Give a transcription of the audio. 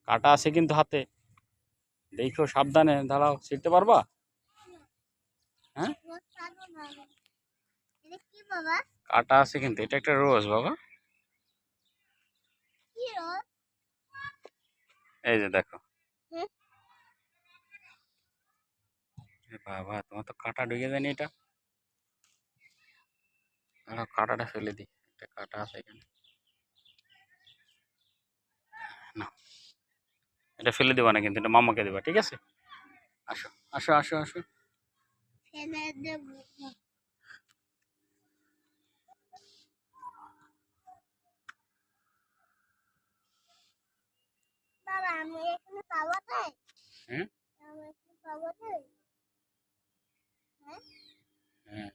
কাটা আছে কিন্তু হাতে, দেখো সাবধানে, দাঁড়াও, ছিঁড়তে পারবা? হ্যাঁ, কাটা আছে কিন্তু, এটা একটা রোজ বাবা। এই যে দেখো, বাবা তোমার তো কাটা ঢুকে যায়নি এটা। দাঁড়াও, কাটাটা ফেলে দিই, একটা কাটা আছে এখানে। না, এটা ফেলে দেবা না কিন্তু, এটা মামাকে দেবা, ঠিক আছে? আসো আসো আসো আসো। হ্যাঁ হ্যাঁ,